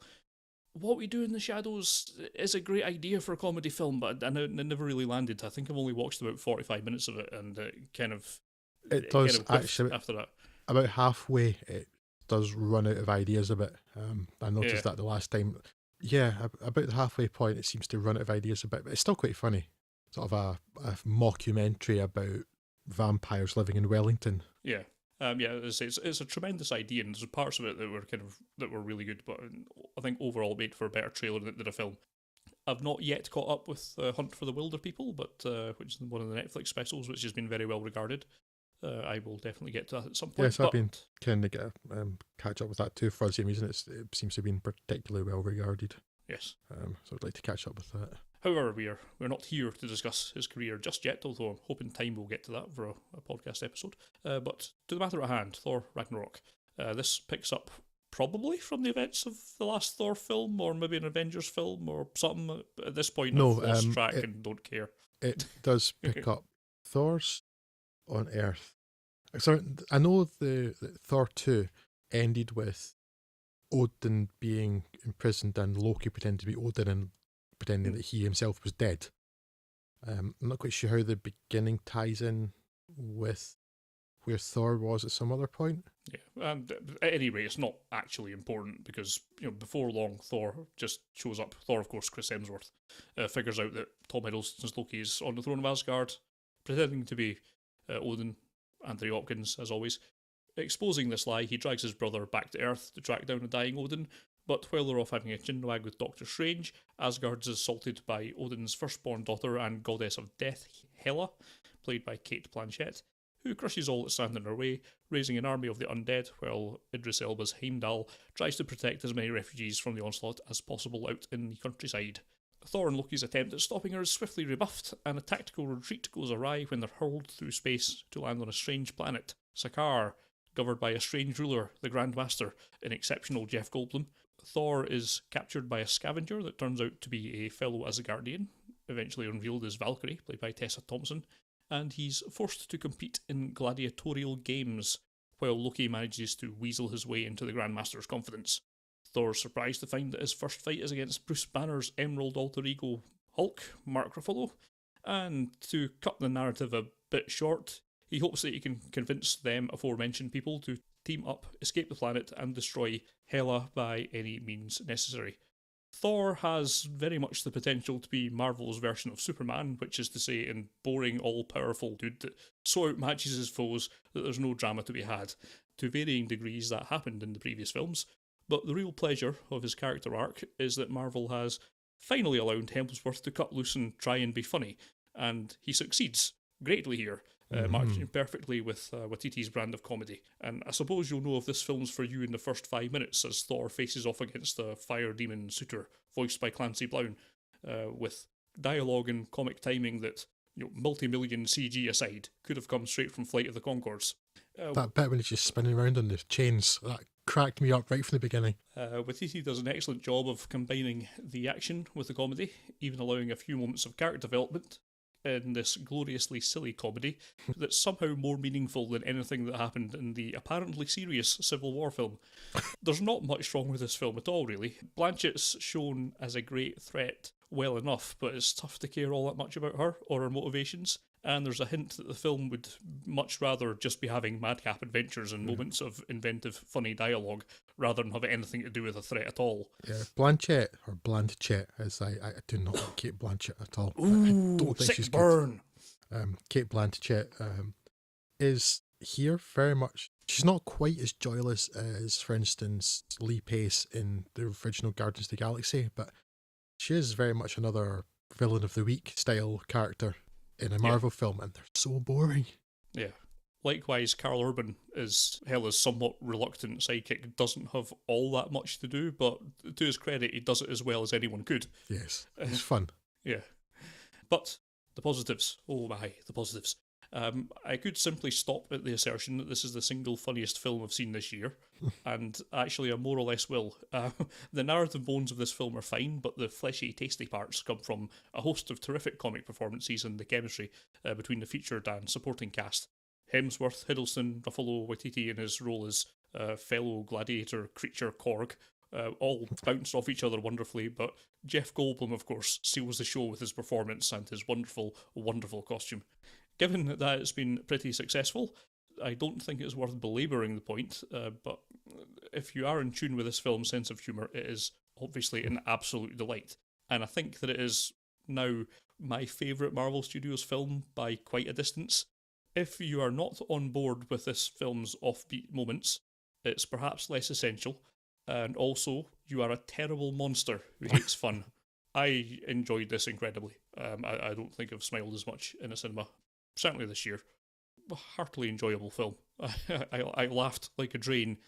What We Do in the Shadows is a great idea for a comedy film, but it never really landed. I think I've only watched about 45 minutes of it, and it does actually after that. About halfway, it does run out of ideas a bit. I noticed that the last time. Yeah, about the halfway point, it seems to run out of ideas a bit, but it's still quite funny. Sort of a mockumentary about vampires living in Wellington. Yeah. It's a tremendous idea, and there's parts of it that were really good, but I think overall made for a better trailer than a film. I've not yet caught up with Hunt for the Wilder People, but which is one of the Netflix specials, which has been very well regarded. I will definitely get to that at some point. Yes, I've been trying to get catch up with that too for the same reason. It seems to have been particularly well regarded. Yes. So I'd like to catch up with that. However, we're not here to discuss his career just yet, although I'm hoping time we'll get to that for a podcast episode. But to the matter at hand, Thor Ragnarok. This picks up probably from the events of the last Thor film, or maybe an Avengers film, or something. At this point, I've lost track and don't care. It does pick up Thor's on Earth. So I know the Thor 2 ended with Odin being imprisoned and Loki pretending to be Odin and pretending that he himself was dead. I'm not quite sure how the beginning ties in with where Thor was at some other point. Yeah, and at any rate, it's not actually important because before long, Thor just shows up. Thor, of course, Chris Hemsworth, figures out that Tom Hiddleston's Loki is on the throne of Asgard, pretending to be Odin. Anthony Hopkins, as always. Exposing this lie, he drags his brother back to Earth to track down a dying Odin, but while they're off having a chinwag with Doctor Strange, Asgard's assaulted by Odin's firstborn daughter and goddess of death, Hela, played by Cate Blanchett, who crushes all that stand in her way, raising an army of the undead, while Idris Elba's Heimdall tries to protect as many refugees from the onslaught as possible out in the countryside. Thor and Loki's attempt at stopping her is swiftly rebuffed, and a tactical retreat goes awry when they're hurled through space to land on a strange planet, Sakaar, governed by a strange ruler, the Grand Master, an exceptional Jeff Goldblum. Thor is captured by a scavenger that turns out to be a fellow Asgardian, eventually unveiled as Valkyrie, played by Tessa Thompson, and he's forced to compete in gladiatorial games, while Loki manages to weasel his way into the Grand Master's confidence. Thor's surprised to find that his first fight is against Bruce Banner's emerald alter ego Hulk, Mark Ruffalo, and to cut the narrative a bit short, he hopes that he can convince them aforementioned people to team up, escape the planet, and destroy Hela by any means necessary. Thor has very much the potential to be Marvel's version of Superman, which is to say an boring, all-powerful dude that so outmatches his foes that there's no drama to be had. To varying degrees that happened in the previous films, but the real pleasure of his character arc is that Marvel has finally allowed Hemsworth to cut loose and try and be funny, and he succeeds greatly here, matching perfectly with Waititi's brand of comedy. And I suppose you'll know if this film's for you in the first 5 minutes as Thor faces off against the fire demon suitor, voiced by Clancy Brown, with dialogue and comic timing that, multi-million CG aside, could have come straight from Flight of the Conchords. That bit when he's just spinning around on the chains, that cracked me up right from the beginning. Waititi does an excellent job of combining the action with the comedy, even allowing a few moments of character development. in this gloriously silly comedy that's somehow more meaningful than anything that happened in the apparently serious Civil War film. There's not much wrong with this film at all, really. Blanchett's shown as a great threat well enough, but it's tough to care all that much about her or her motivations. And there's a hint that the film would much rather just be having madcap adventures and moments of inventive, funny dialogue, rather than have anything to do with a threat at all. Yeah, Blanchett, or Blanchett, as I do not like Kate Blanchett at all. Ooh, I don't think sick she's burn. good. Kate Blanchett is here very much. She's not quite as joyless as, for instance, Lee Pace in the original Guardians of the Galaxy, but she is very much another villain of the week style character in a Marvel film, and they're so boring. Yeah. Likewise, Carl Urban is Hela's somewhat reluctant sidekick, doesn't have all that much to do, but to his credit, he does it as well as anyone could. Yes, it's fun. Yeah. But the positives. Oh my, the positives. I could simply stop at the assertion that this is the single funniest film I've seen this year, and actually I more or less will. The narrative bones of this film are fine, but the fleshy, tasty parts come from a host of terrific comic performances and the chemistry between the featured and supporting cast. Hemsworth, Hiddleston, Ruffalo, Waititi in his role as fellow gladiator creature Korg, all bounce off each other wonderfully, but Jeff Goldblum, of course, seals the show with his performance and his wonderful, wonderful costume. Given that it's been pretty successful, I don't think it's worth belabouring the point, but if you are in tune with this film's sense of humour, it is obviously an absolute delight. And I think that it is now my favourite Marvel Studios film by quite a distance. If you are not on board with this film's offbeat moments, it's perhaps less essential, and also you are a terrible monster who hates fun. I enjoyed this incredibly. I don't think I've smiled as much in a cinema, certainly this year. A heartily enjoyable film. I laughed like a drain,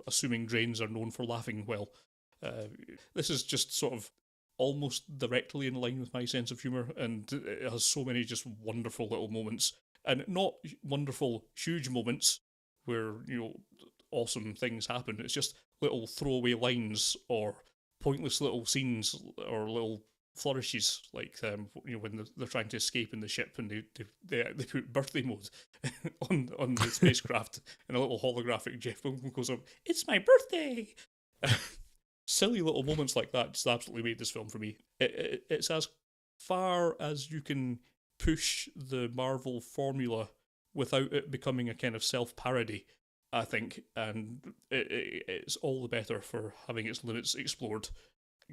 assuming drains are known for laughing well. This is just sort of almost directly in line with my sense of humour, and it has so many just wonderful little moments. And not wonderful, huge moments where, awesome things happen. It's just little throwaway lines or pointless little scenes or little flourishes, like when they're trying to escape in the ship and they put birthday mode on the spacecraft and a little holographic Jeff Goldblum goes up, "It's my birthday!" Silly little moments like that just absolutely made this film for me. It's as far as you can push the Marvel formula without it becoming a kind of self-parody, I think, and it's all the better for having its limits explored.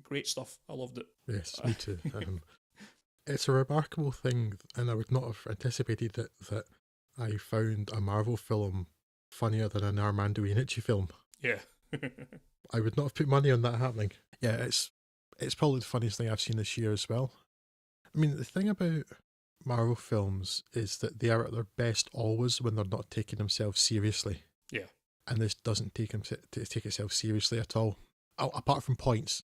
Great stuff. I loved it. Yes, me too. It's a remarkable thing, and I would not have anticipated that I found a Marvel film funnier than an Armando Iannucci film. Yeah. I would not have put money on that happening. Yeah, it's probably the funniest thing I've seen this year as well. I mean, the thing about Marvel films is that they are at their best always when they're not taking themselves seriously. Yeah. And this doesn't take itself seriously at all, apart from points.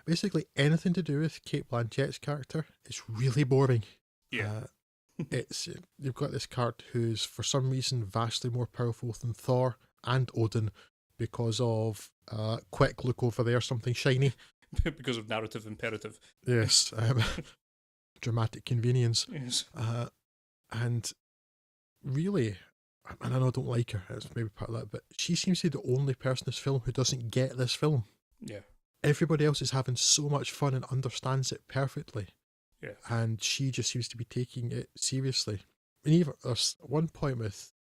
Basically, anything to do with Kate Blanchett's character is really boring. Yeah. You've got this character who's for some reason vastly more powerful than Thor and Odin because of quick look over there, something shiny. Because of narrative imperative. Yes. Dramatic convenience. Yes. And really, and I know I don't like her, it's maybe part of that, but she seems to be the only person in this film who doesn't get this film. Yeah. Everybody else is having so much fun and understands it perfectly. Yeah. And she just seems to be taking it seriously. And even there's one point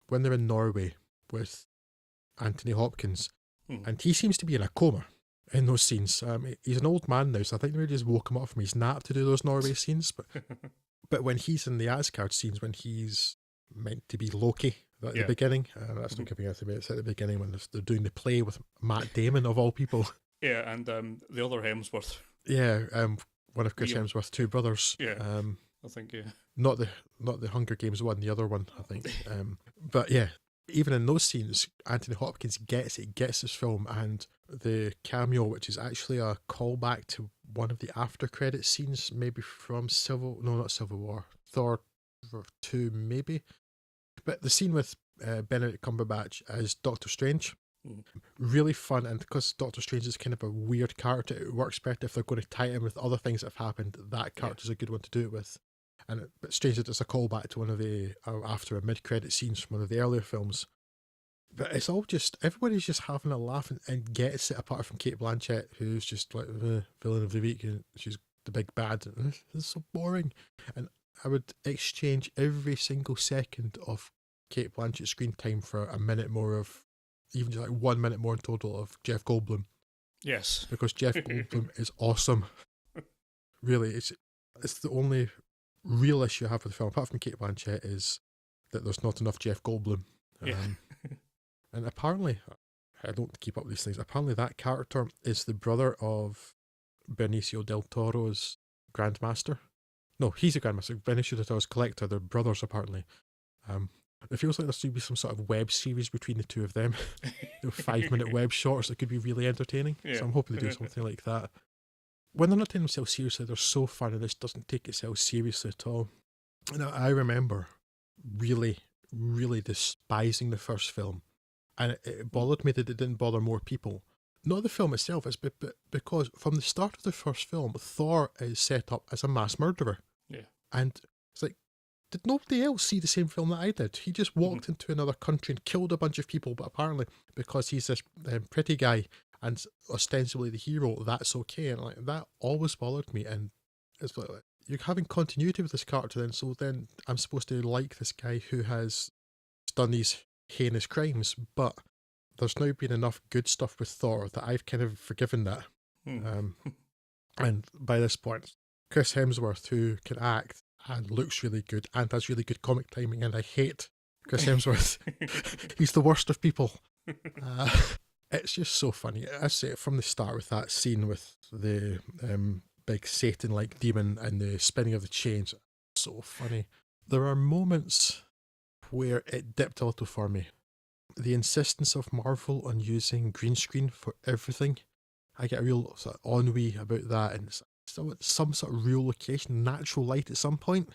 when they're in Norway with Anthony Hopkins, and he seems to be in a coma in those scenes. He's an old man now, so I think they just woke him up from his nap to do those Norway scenes. But when he's in the Asgard scenes, when he's meant to be Loki at the beginning, that's not giving out a bit. It's at the beginning when they're doing the play with Matt Damon of all people. Yeah, and the other Hemsworth. Yeah, one of Chris Hemsworth's two brothers. Yeah, I think, yeah. Not the Hunger Games one, the other one, I think. But yeah, even in those scenes, Anthony Hopkins gets this film, and the cameo, which is actually a callback to one of the after credit scenes, maybe from not Civil War, Thor 2 maybe. But the scene with Benedict Cumberbatch as Doctor Strange, really fun, and because Doctor Strange is kind of a weird character, it works better if they're going to tie it in with other things that have happened. That character's a good one to do it with. but strange that it's a callback to one of the after a mid-credit scenes from one of the earlier films. But it's all just, everybody's just having a laugh and gets it, apart from Kate Blanchett, who's just like the villain of the week, and she's the big bad. It's so boring. And I would exchange every single second of Kate Blanchett's screen time for a minute more of, even just like 1 minute more in total of Jeff Goldblum. Yes. Because Jeff Goldblum is awesome. Really, it's the only real issue I have with the film, apart from Kate Blanchett, is that there's not enough Jeff Goldblum. Yeah. And apparently, I don't keep up with these things, apparently that character is the brother of Benicio del Toro's Grandmaster. No, he's a Grandmaster. Benicio del Toro's collector. They're brothers, apparently. It feels like there should be some sort of web series between the two of them. 5-minute web shorts that could be really entertaining. Yeah. So I'm hoping they do something like that. When they're not taking themselves seriously, they're so fun, and this doesn't take itself seriously at all. And I remember really, really despising the first film. And it bothered me that it didn't bother more people. Not the film itself, it's because from the start of the first film, Thor is set up as a mass murderer. Yeah. And it's like, did nobody else see the same film that I did? He just walked into another country and killed a bunch of people, but apparently because he's this pretty guy and ostensibly the hero, that's okay. And like that always bothered me. And it's like, you're having continuity with this character then, so then I'm supposed to like this guy who has done these heinous crimes, but there's now been enough good stuff with Thor that I've kind of forgiven that. And by this point, Chris Hemsworth, who can act and looks really good and has really good comic timing, and I hate Chris Hemsworth. He's the worst of people. It's just so funny. I say it from the start with that scene with the big Satan-like demon and the spinning of the chains. So funny. There are moments where it dipped a little for me. The insistence of Marvel on using green screen for everything, I get a real sort of ennui about that, and it's some sort of real location, natural light at some point.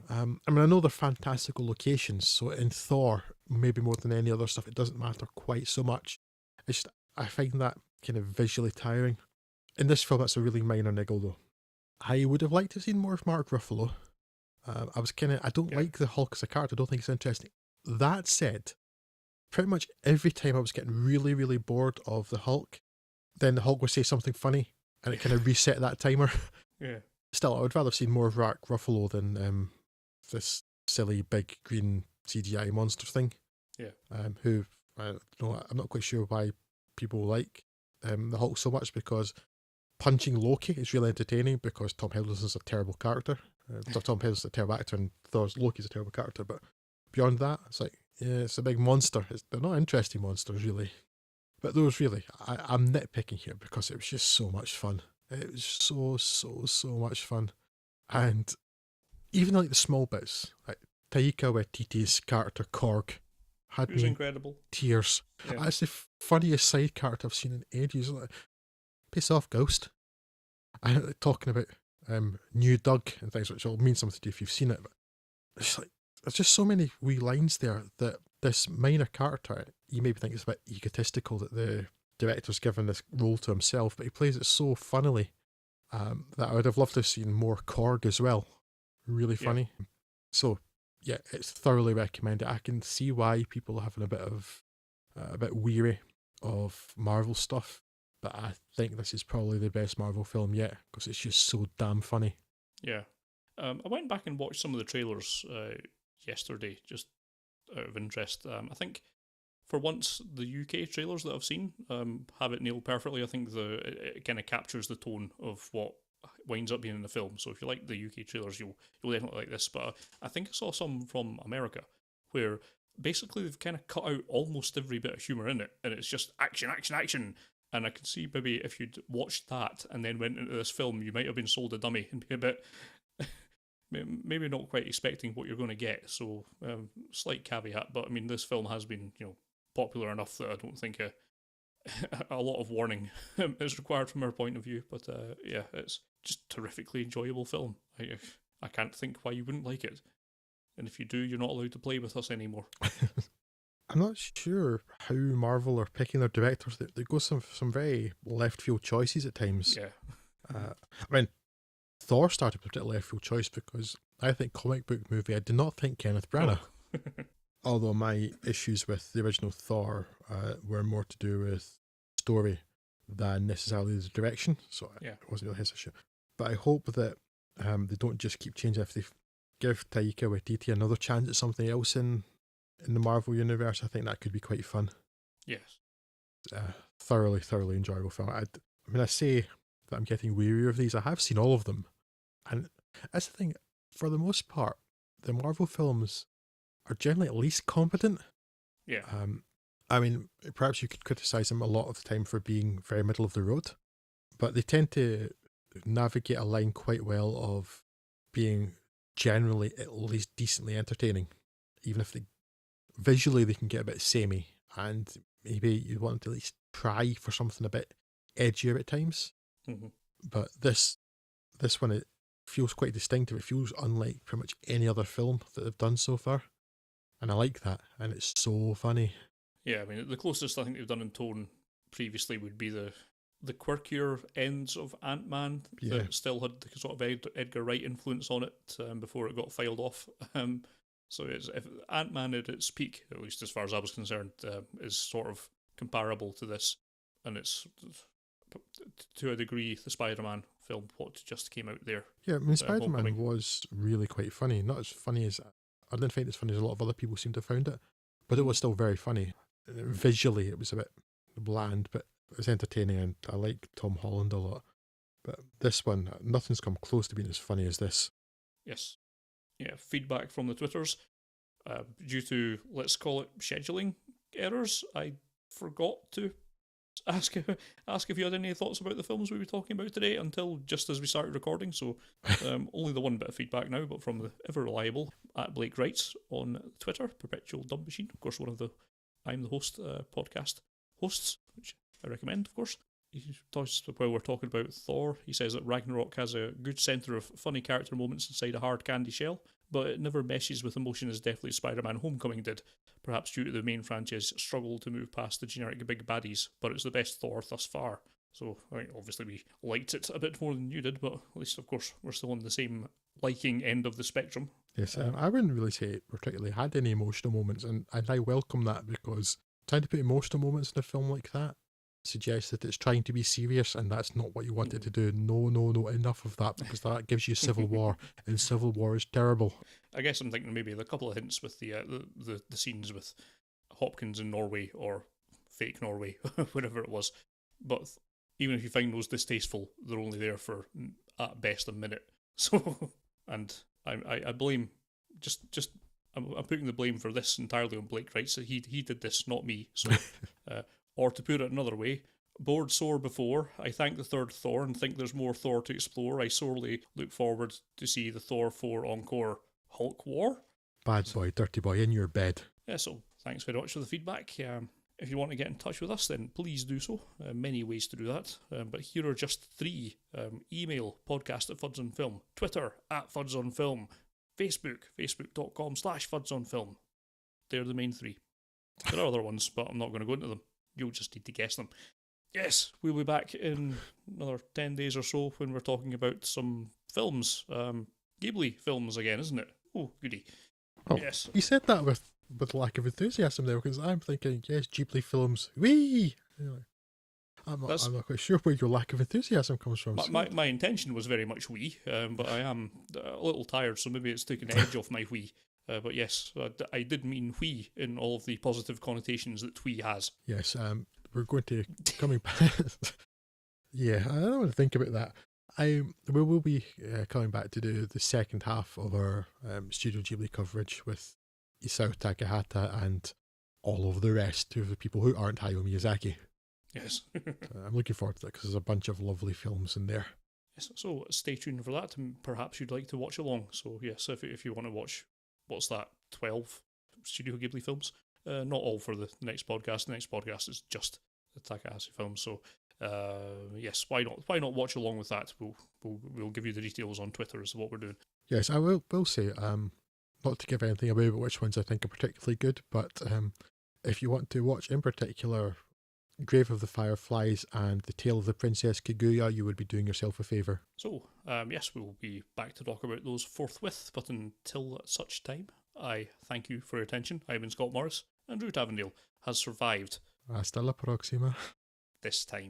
I mean, I know they're fantastical locations, so in Thor, maybe more than any other stuff, it doesn't matter quite so much. It's just, I find that kind of visually tiring. In this film, that's a really minor niggle, though. I would have liked to have seen more of Mark Ruffalo. I don't like the Hulk as a character, I don't think it's interesting. That said, pretty much every time I was getting really, really bored of the Hulk, then the Hulk would say something funny, and it kind of reset that timer. Yeah. Still, I would rather have seen more of Mark Ruffalo than this silly big green CGI monster thing. Yeah. Who, I'm not quite sure why people like the Hulk so much, because punching Loki is really entertaining because Tom Hiddleston's a terrible character. Tom Hiddleston's a terrible actor and Loki's a terrible character, but beyond that, it's like, yeah, it's a big monster. They're not interesting monsters, really. But those really, I'm nitpicking here because it was just so much fun. It was so much fun. And even like the small bits, like Taika Waititi's character Korg had me incredible. Tears. Yeah. That's the funniest side character I've seen in ages. Like, piss off, Ghost. And talking about New Doug and things, which will mean something to you if you've seen it. But it's like, there's just so many wee lines there that this minor character, you maybe think it's a bit egotistical that the director's given this role to himself, but he plays it so funnily that I would have loved to have seen more Korg as well. Really funny. Yeah. So, yeah, it's thoroughly recommended. I can see why people are having a bit weary of Marvel stuff, but I think this is probably the best Marvel film yet because it's just so damn funny. Yeah. I went back and watched some of the trailers yesterday, just out of interest. I think for once the UK trailers that I've seen have it nailed perfectly. I think it kind of captures the tone of what winds up being in the film. So if you like the UK trailers, you'll definitely like this. But I think I saw some from America where basically they've kind of cut out almost every bit of humour in it, and it's just action, action, action. And I can see maybe if you'd watched that and then went into this film, you might have been sold a dummy and be a bit maybe not quite expecting what you're going to get. So slight caveat, but I mean this film has been popular enough that I don't think a lot of warning is required from our point of view. But yeah, it's just a terrifically enjoyable film. I can't think why you wouldn't like it. And if you do, you're not allowed to play with us anymore. I'm not sure how Marvel are picking their directors. They go some very left field choices at times. Yeah. I mean, Thor started with a left field choice because I think comic book movie. I do not think Kenneth Branagh. Oh. Although my issues with the original Thor were more to do with story than necessarily the direction, so Yeah. it wasn't really his issue. But I hope that they don't just keep changing. If they give Taika Waititi another chance at something else in the Marvel universe, I think that could be quite fun. Yes. Thoroughly enjoyable film. I mean, I say that I'm getting weary of these. I have seen all of them, and that's the thing. For the most part, the Marvel films are generally at least competent. Yeah. I mean, perhaps you could criticize them a lot of the time for being very middle of the road, but they tend to navigate a line quite well of being generally at least decently entertaining, even if visually they can get a bit samey, and maybe you want them to at least try for something a bit edgier at times. Mm-hmm. But this one, it feels quite distinctive. It feels unlike pretty much any other film that they've done so far, and I like that, and it's so funny. Yeah, I mean, the closest I think they've done in tone previously would be the quirkier ends of Ant-Man that still had the sort of Edgar Wright influence on it before it got filed off. So if Ant-Man at its peak, at least as far as I was concerned, is sort of comparable to this, and it's to a degree the Spider-Man film what just came out there. Yeah, I mean, Spider-Man was really quite funny. Not as funny as I didn't find it as funny as a lot of other people seem to have found it, but it was still very funny. Visually, it was a bit bland, but it was entertaining, and I like Tom Holland a lot. But this one, nothing's come close to being as funny as this. Yes. Yeah, feedback from the Twitters. Due to, let's call it, scheduling errors, I forgot to ask if you had any thoughts about the films we were talking about today until just as we started recording. So only the one bit of feedback now, but from the ever reliable at Blake Wrights on Twitter, Perpetual Dumb Machine. Of course, I'm the host, podcast hosts, which I recommend, of course. He talks while we're talking about Thor. He says that Ragnarok has a good centre of funny character moments inside a hard candy shell, but it never meshes with emotion as deftly as Spider-Man Homecoming did, perhaps due to the main franchise struggle to move past the generic big baddies, but it's the best Thor thus far. So, I mean, obviously we liked it a bit more than you did, but at least, of course, we're still on the same liking end of the spectrum. Yes, I wouldn't really say it particularly had any emotional moments, and I welcome that, because trying to put emotional moments in a film like that suggests that it's trying to be serious, and that's not what you want it to do. No, enough of that, because that gives you Civil War, and Civil War is terrible. I guess I'm thinking maybe a couple of hints with the scenes with Hopkins in Norway, or fake Norway, whatever it was. But even if you find those distasteful, they're only there for at best a minute. So, and I blame I'm putting the blame for this entirely on Blake Wright. So he did this, not me. So, or to put it another way, bored sore before, I thank the third Thor and think there's more Thor to explore. I sorely look forward to see the Thor 4 encore Hulk War. Bad boy, dirty boy, in your bed. Yeah, so thanks very much for the feedback. If you want to get in touch with us, then please do so. Many ways to do that, but here are just three. Email, podcast@fudsonfilm. Twitter, @fudsonfilm. Facebook, facebook.com/fudsonfilm. They're the main three. There are other ones, but I'm not going to go into them. You'll just need to guess them. Yes, we'll be back in another 10 days or so when we're talking about some films. Ghibli films again, isn't it? Oh, goody. Oh, yes. You said that with lack of enthusiasm there, because I'm thinking, yes, Ghibli films. Whee! Anyway, I'm not quite sure where your lack of enthusiasm comes from. My intention was very much wee, but I am a little tired, so maybe it's taken the edge off my wee. But yes, I did mean wee in all of the positive connotations that wee has. Yes, we're going to coming back. Yeah, I don't want to think about that. We will be coming back to do the second half of our Studio Ghibli coverage with Isao Takahata and all of the rest of the people who aren't Hayao Miyazaki. Yes. I'm looking forward to that, because there's a bunch of lovely films in there. Yes, so stay tuned for that, and perhaps you'd like to watch along. So yes, if you want to watch, what's that, 12 Studio Ghibli films? Not all for the next podcast. The next podcast is just the Takahashi films. So yes, why not watch along with that? We'll give you the details on Twitter as to what we're doing. Yes, I will say, not to give anything away about which ones I think are particularly good, but if you want to watch in particular Grave of the Fireflies and The Tale of the Princess Kaguya, you would be doing yourself a favour. So, yes, we will be back to talk about those forthwith, but until such time, I thank you for your attention. I've been Scott Morris, and Drew Tavendale has survived Hasta la próxima. this time.